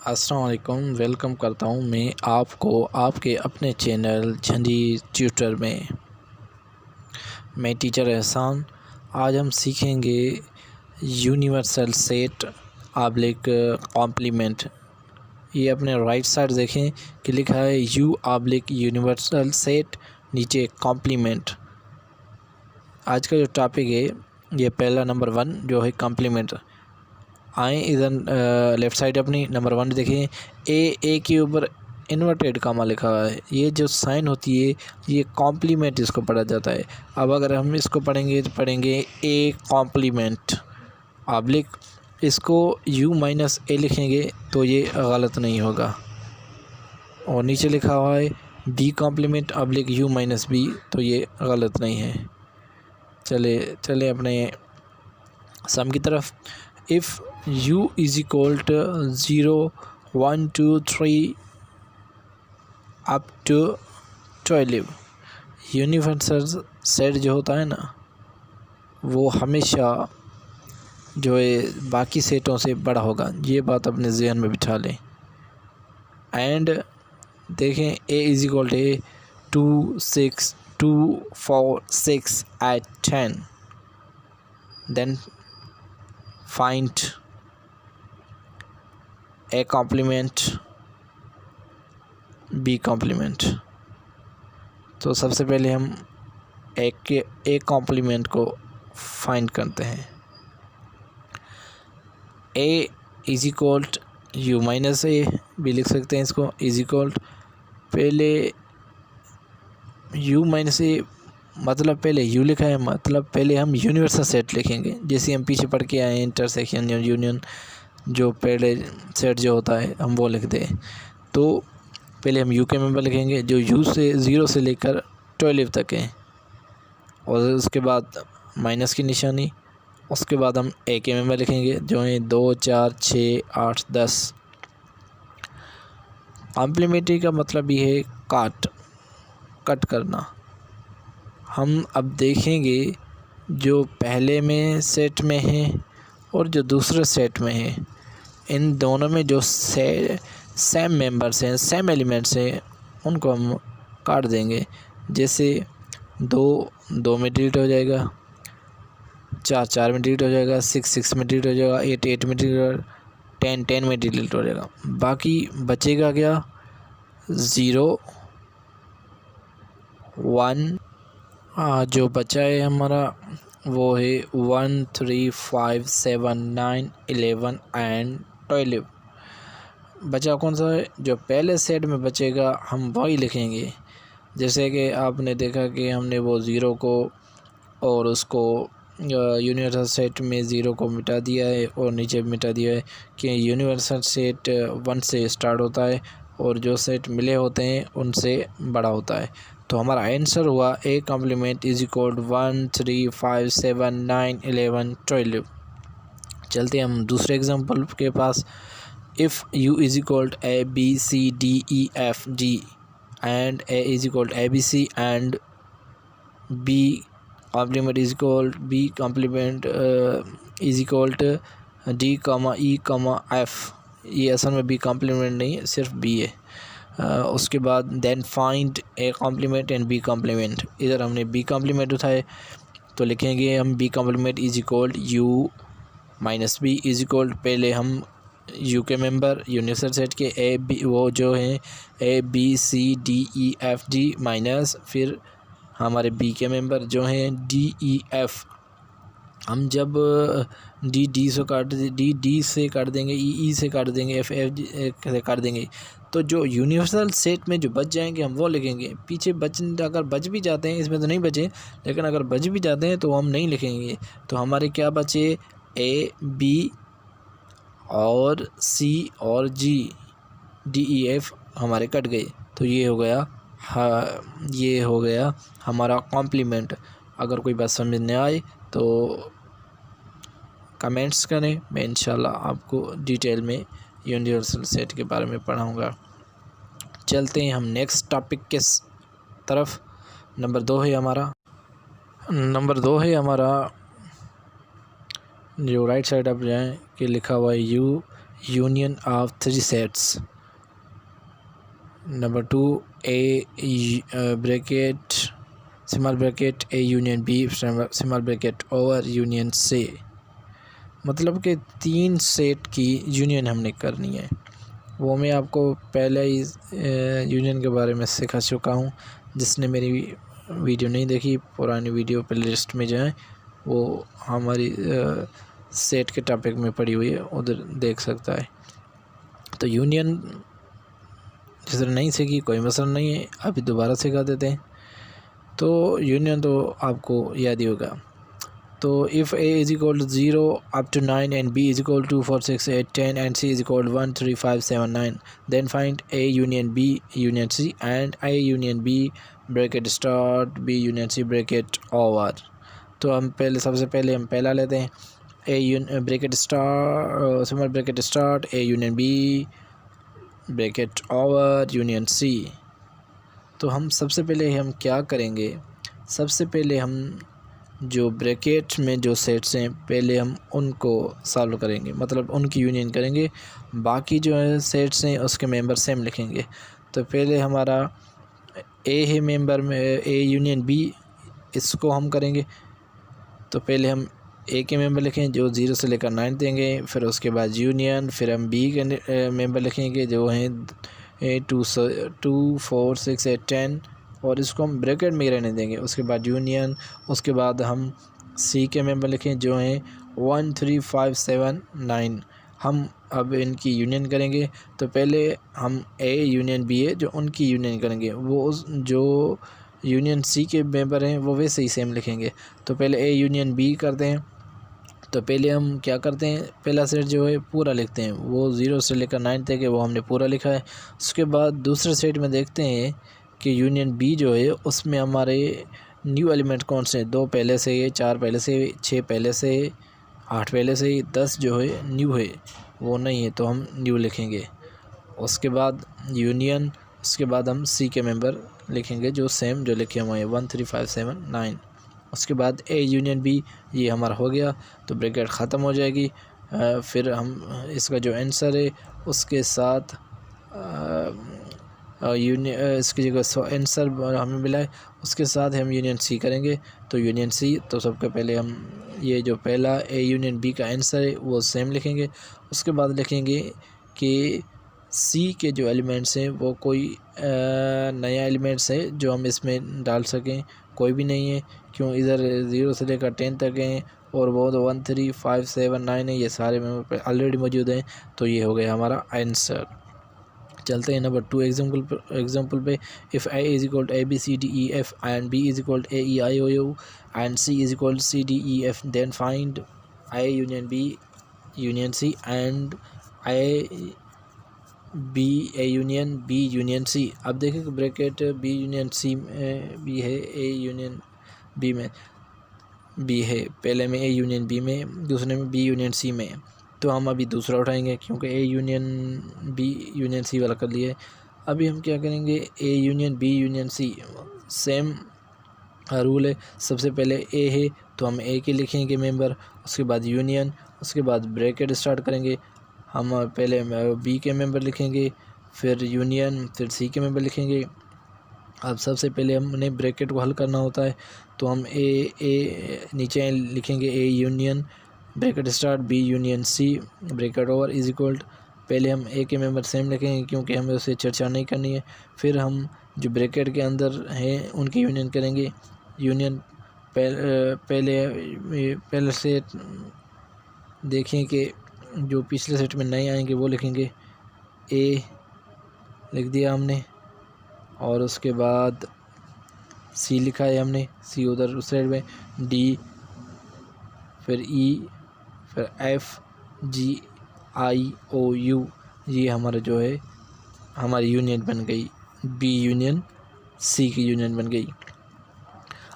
अस्सलाम वालेकुम। वेलकम करता हूँ मैं आपको आपके अपने चैनल झंडी ट्यूटर में। मैं टीचर एहसान। आज हम सीखेंगे यूनिवर्सल सेट आब्लिक कॉम्प्लीमेंट। ये अपने राइट साइड देखें कि लिखा है यू आब्लिक यूनिवर्सल सेट, नीचे कॉम्प्लीमेंट। आज का जो टॉपिक है ये पहला नंबर 1 जो है कॉम्प्लीमेंट। आए इधर लेफ़्ट साइड अपनी नंबर 1 देखें। ए के ऊपर इन्वर्टेड कामा लिखा हुआ है। ये जो साइन होती है ये कॉम्प्लीमेंट इसको पढ़ा जाता है। अब अगर हम इसको पढ़ेंगे तो पढ़ेंगे ए कॉम्प्लीमेंट आब्लिक, इसको यू माइनस ए लिखेंगे तो ये गलत नहीं होगा। और नीचे लिखा हुआ है B complement oblique U minus B, तो ये गलत नहीं है। चले अपने सम की तरफ। If u is equal to 0 1 2 3 up to 12, universal set जो होता है ना वो हमेशा जो है बाकी सेटों से बड़ा होगा। ये बात अपने जहन में बिठा लें। एंड देखें a is equal to 2 6 2 4 6 8 10, then find A complement B complement. तो सबसे पहले हम ए कॉम्प्लीमेंट को फाइंड करते हैं। ए इज इक्वल यू माइनस ए भी लिख सकते हैं, इसको इज इक्वल पहले यू माइनस ए, मतलब पहले यू लिखा है, मतलब पहले हम यूनिवर्सल सेट लिखेंगे। जैसे हम पीछे पढ़ के आए हैं इंटरसेक्शन या यूनियन, जो पहले सेट जो होता है हम वो लिखते हैं। तो पहले हम यू के मेंबर लिखेंगे जो यू से 0 से लेकर 12 तक है, और उसके बाद माइनस की निशानी। उसके बाद हम ए के मेंबर लिखेंगे जो है 2 4 6 8 10। कॉम्प्लीमेंट्री का मतलब ये है कट करना। हम अब देखेंगे जो पहले में सेट में है और जो दूसरे सेट में है, इन दोनों में जो सेम मेंबर्स हैं, सेम एलिमेंट्स हैं, उनको हम काट देंगे। जैसे 2 में डिलीट हो जाएगा, 4 में डिलीट हो जाएगा, 6 में डिलीट हो जाएगा, 8 में डिलीट हो जाएगा, 10 में डिलीट हो जाएगा। बाकी बचेगा क्या? 0 1 जो बचा है हमारा वो है 1 3 5 7 9 11 एंड 12। बचा कौन सा है? जो पहले सेट में बचेगा हम वही लिखेंगे। जैसे कि आपने देखा कि हमने वो 0 को और उसको यूनिवर्सल सेट में 0 को मिटा दिया है और नीचे मिटा दिया है कि यूनिवर्सल सेट 1 से स्टार्ट होता है और जो सेट मिले होते हैं उनसे बड़ा होता है। तो हमारा आंसर हुआ ए कॉम्प्लीमेंट इज इक्वल 1 3 5 7 9 11 12। चलते हैं हम दूसरे एग्जांपल के पास। If u is equal a b c d e f g and a is equal a b c and b complement is equal b complement is equal d e f। ये असल में b complement नहीं है, सिर्फ b है। उसके बाद then find A complement and B complement. इधर हमने बी कॉम्प्लीमेंट उठाए तो लिखेंगे हम B complement is equal U minus B is equal, पहले हम यू के मेंबर यूनिवर्सल सेट के ए बी वो जो हैं A B C D E F G minus फिर हमारे बी के मेंबर जो हैं डी ई एफ। हम जब डी से काट देंगे, ई से काट देंगे, एफ से काट देंगे, तो जो यूनिवर्सल सेट में जो बच जाएंगे हम वो लिखेंगे। पीछे अगर बच भी जाते हैं, इसमें तो नहीं बचे, लेकिन अगर बच भी जाते हैं तो हम नहीं लिखेंगे। तो हमारे क्या बचे? ए बी और सी और जी, डी ई एफ हमारे कट गए। तो ये हो गया ये हो गया हमारा कॉम्प्लीमेंट। अगर कोई बात समझ नहीं आए तो कमेंट्स करें, मैं इंशाल्लाह आपको डिटेल में यूनिवर्सल सेट के बारे में पढ़ाऊँगा। चलते हैं हम नेक्स्ट टॉपिक के तरफ। नंबर 2 है हमारा जो राइट साइड आप जाएँ कि लिखा हुआ है union of three sets. Number 2, A bracket small bracket A union B small bracket over union C. मतलब कि 3 सेट की यूनियन हमने करनी है। वो मैं आपको पहले ही यूनियन के बारे में सिखा चुका हूँ। जिसने मेरी वीडियो नहीं देखी, पुरानी वीडियो प्लेलिस्ट में जाएं, वो हमारी सेट के टॉपिक में पड़ी हुई है, उधर देख सकता है। तो यूनियन जिसने नहीं सीखी कोई मसला नहीं है, अभी दोबारा सिखा देते हैं। तो यूनियन तो आपको याद ही होगा। तो if A is equal to 0 up to 9 and B is equal to 4 6 8 10 and C is equal to 1 3 5 7 9 then find A union B union C and A union B bracket start B union C bracket over. तो हम सबसे पहले हम पहला लेते हैं, A bracket start small bracket start A union B bracket over union C। तो हम सबसे पहले हम क्या करेंगे, सबसे पहले हम जो ब्रैकेट में जो सेट्स हैं पहले हम उनको सॉल्व करेंगे, मतलब उनकी यूनियन करेंगे। बाकी जो है सेट्स हैं उसके मेंबर सेम लिखेंगे। तो पहले हमारा ए है मेंबर में A यूनियन B, इसको हम करेंगे। तो पहले हम ए के मेंबर लिखें जो 0 से लेकर 9 देंगे, फिर उसके बाद यूनियन, फिर हम B के मेंबर लिखेंगे जो हैं 2 4 6 8 10 और इसको हम ब्रैकेट में रहने देंगे। उसके बाद यूनियन, उसके बाद हम C के मेंबर लिखें जो हैं 1 3 5 7 9। हम अब इनकी यूनियन करेंगे। तो पहले हम A यूनियन B है जो उनकी यूनियन करेंगे, वो उस जो यूनियन C के मेंबर हैं वो वैसे ही सेम लिखेंगे। तो पहले A यूनियन B करते हैं। तो पहले हम क्या करते हैं, पहला सेट जो है पूरा लिखते हैं, वो 0 से लेकर 9 तक है, वो हमने पूरा लिखा है। उसके बाद दूसरे सेट में देखते हैं कि यूनियन B जो है उसमें हमारे न्यू एलिमेंट कौन से हैं। 2 पहले से है, 4 पहले से, 6 पहले से, 8 पहले से, 10 जो है न्यू है, वो नहीं है तो हम न्यू लिखेंगे। उसके बाद यूनियन, उसके बाद हम C के मेंबर लिखेंगे जो सेम जो लिखे हुए हैं 1 3 5 7 9। उसके बाद A यूनियन B, ये हमारा हो गया तो ब्रैकेट ख़त्म हो जाएगी। फिर हम इसका जो आंसर है उसके साथ इसकी जगह आंसर हमें मिला है उसके साथ हम यूनियन C करेंगे। तो यूनियन C, तो सबसे पहले हम ये जो पहला A यूनियन B का आंसर है वो सेम लिखेंगे। उसके बाद लिखेंगे कि C के जो एलिमेंट्स हैं वो कोई नया एलिमेंट्स है जो हम इसमें डाल सकें, कोई भी नहीं है। क्यों, इधर 0 से लेकर 10 तक हैं और वो तो 1 3 5 7 9 है, ये सारे मेंबर पे ऑलरेडी मौजूद हैं। तो ये हो गया हमारा आंसर। चलते हैं नंबर 2 एग्जाम्पल पे। If A is equal to ABCDEF and B is equal to AEIOU and C is equal to CDEF then find A union B union C and A union B union C। अब देखिए bracket B union C में B है, A union B में B है, पहले में A union B में, दूसरे में B यूनियन C में। तो हम अभी दूसरा उठाएंगे क्योंकि A union B union C वाला कर लिए। अभी हम क्या करेंगे, A union B union C same rule है। सबसे पहले A है तो हम A के लिखेंगे मेंबर, उसके बाद यूनियन, उसके बाद ब्रैकेट स्टार्ट करेंगे। हम पहले B के मेंबर लिखेंगे, फिर यूनियन, फिर C के मेंबर लिखेंगे। अब सबसे पहले हमने ब्रैकेट को हल करना होता है तो हम A नीचे लिखेंगे A union bracket start B union C bracket over is equal, पहले हम A के मेंबर सेम लिखेंगे क्योंकि हमें उससे चर्चा नहीं करनी है। फिर हम जो ब्रैकेट के अंदर हैं उनकी यूनियन करेंगे। यूनियन पहले से देखें कि जो पिछले सेट में नए आएंगे वो लिखेंगे। A लिख दिया हमने और उसके बाद C लिखा है हमने, C उधर उस साइड में, D, फिर E, फिर F G I O U, ये हमारा जो है हमारी यूनियन बन गई, B यूनियन C की यूनियन बन गई।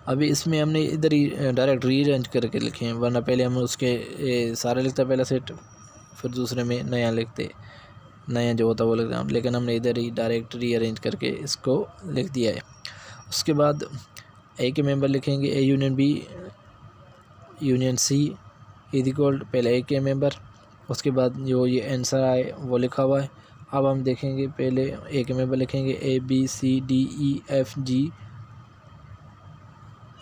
अभी इसमें हमने इधर ही डायरेक्ट रीअरेंज करके लिखे हैं, वरना पहले हम उसके सारे लिखते पहला सेट, फिर दूसरे में नया लिखते, नया जो होता वो लिखते, लेकिन हमने इधर ही डायरेक्ट रीअरेंज करके इसको लिख दिया है। उसके बाद A के मेंबर लिखेंगे A union B union C is equal, पहले A के मेंबर, उसके बाद जो ये आंसर आए वो लिखा हुआ है। अब हम देखेंगे, पहले ए के मेंबर लिखेंगे ABCDEFG,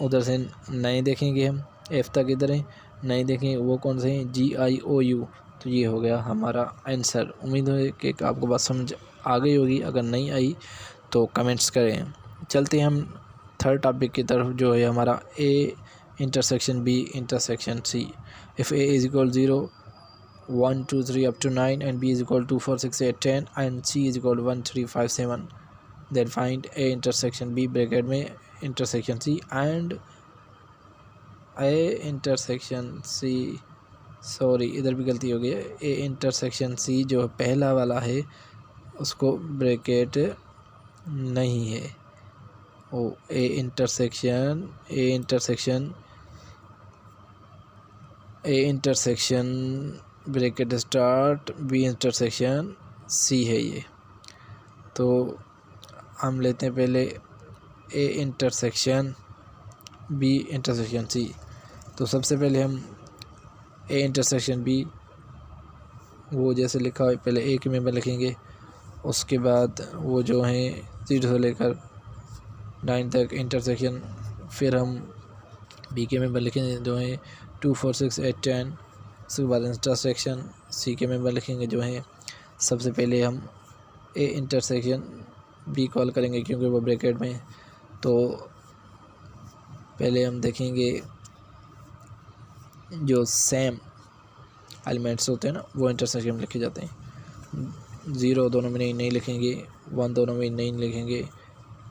उधर से नए देखेंगे हम, F तक इधर है, नए देखेंगे वो कौन से हैं, GIOU। तो ये हो गया हमारा आंसर। उम्मीद है कि आपको बात समझ आ गई होगी, अगर नहीं आई तो कमेंट्स करें। चलते हैं हम थर्ड टॉपिक की तरफ, जो है हमारा A intersection B intersection C। If A is equal 0 1 2 3 up to 9 and B is equal to 4 6 8 10 and C is equal to 1 3 5 7, then find A intersection B bracket में intersection C and A intersection C, sorry इधर भी गलती हो गई है, A intersection C जो पहला वाला है उसको ब्रैकेट नहीं है, ओ A intersection bracket start B intersection C है ये। तो हम लेते हैं पहले A intersection B intersection C। तो सबसे पहले हम A इंटरसेक्शन B, वो जैसे लिखा है पहले A के मेंबर लिखेंगे, उसके बाद वो जो है 0 से लेकर 9 तक इंटरसेक्शन, फिर हम B के मेंबर लिखेंगे जो है 2 4 6 8 10, उसके बाद इंटरसेक्शन C के मेंबर लिखेंगे जो है, सबसे पहले हम A इंटरसेक्शन B कॉल करेंगे क्योंकि वो ब्रैकेट में। तो पहले हम देखेंगे जो सेम एलिमेंट्स होते हैं ना वो इंटरसेक्शन में लिखे जाते हैं। 0 दोनों में नहीं लिखेंगे, 1 दोनों में नहीं लिखेंगे,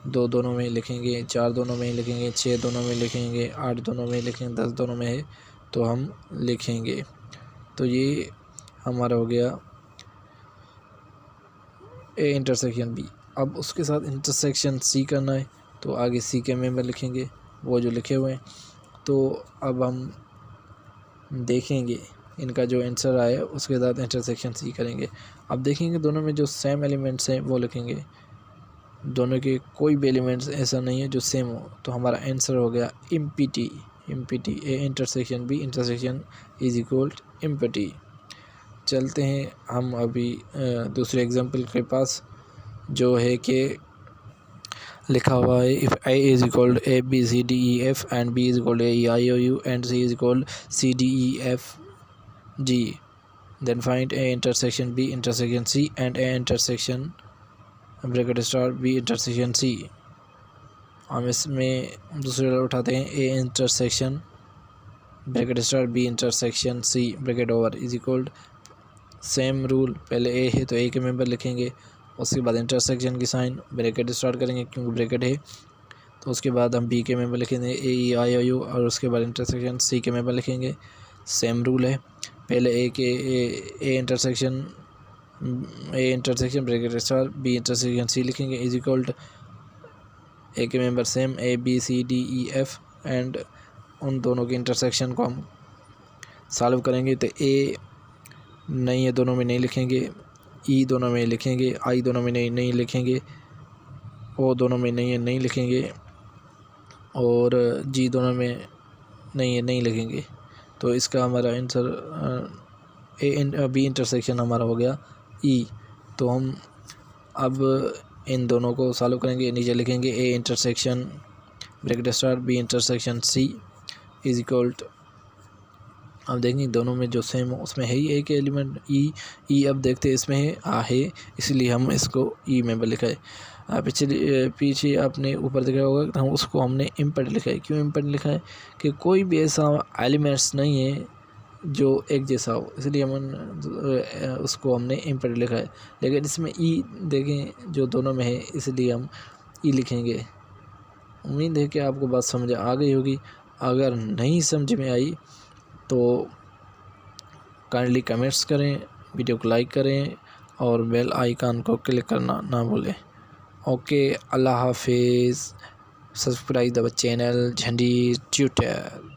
2 दोनों में लिखेंगे, 4 दोनों में लिखेंगे, 6 दोनों में लिखेंगे, 8 दोनों में लिखेंगे, 10 दोनों में है तो हम लिखेंगे। तो ये हमारा हो गया A इंटरसेक्शन B। अब उसके साथ इंटरसेक्शन C करना है, तो आगे C के मेंबर लिखेंगे वो जो लिखे हुए हैं। तो अब हम देखेंगे इनका जो आंसर आया उसके साथ इंटरसेक्शन C करेंगे। अब देखेंगे दोनों में जो सेम एलिमेंट्स हैं वो लिखेंगे, दोनों के कोई भी एलिमेंट्स ऐसा नहीं है जो सेम हो, तो हमारा आंसर हो गया empty. A intersection B intersection is equal empty. चलते हैं हम अभी दूसरे एग्जांपल के पास, जो है कि लिखा हुआ है if A is equal A B C D E F and B is equal A E I O U and C is equal C D E F G, then find A intersection B intersection C and A intersection bracket star B intersection C। हम इसमें दूसरे वाला उठाते हैं A intersection bracket star B intersection C bracket over is equal, same rule, पहले A है तो A के मेंबर लिखेंगे, उसके बाद इंटरसेक्शन की साइन ब्रैकेट स्टार्ट करेंगे क्योंकि ब्रैकेट है, तो उसके बाद हम B के मेंबर लिखेंगे A E I O U और उसके बाद इंटरसेक्शन C के मेंबर लिखेंगे। सेम रूल है, पहले A intersection bracket star B intersection C लिखेंगे इज इक्वल A के member same A B C D E F and उन दोनों के इंटरसेक्शन को हम सॉल्व करेंगे। तो A नहीं है दोनों में नहीं लिखेंगे, E दोनों में लिखेंगे, I दोनों में नहीं लिखेंगे, O दोनों में नहीं लिखेंगे और G दोनों में नहीं लिखेंगे। तो इसका हमारा आंसर B इंटरसेक्शन हमारा हो गया E। तो हम अब इन दोनों को सॉल्व करेंगे, नीचे लिखेंगे A intersection bracket star B intersection C is equal, अब देखेंगे दोनों में जो सेम हो उसमें है ही एक एलिमेंट E। अब देखते हैं इसमें है इसलिए हम इसको E में लिखा है। पीछे आपने ऊपर देखा होगा तो हम उसको हमने इम्पेड लिखा है। क्यों इम्पेड लिखा है कि कोई भी ऐसा एलिमेंट्स नहीं है जो एक जैसा हो, इसलिए हम उसको हमने इम्पेड लिखा है। लेकिन इसमें E देखें जो दोनों में है इसलिए हम E लिखेंगे। उम्मीद है कि आपको बात समझ आ गई होगी। अगर नहीं समझ में आई तो काइंडली कमेंट्स करें, वीडियो को लाइक करें और बेल आइकन को क्लिक करना ना भूलें। ओके, अल्लाह हाफिज़। सब्सक्राइब द चैनल झंडी ट्यूटर।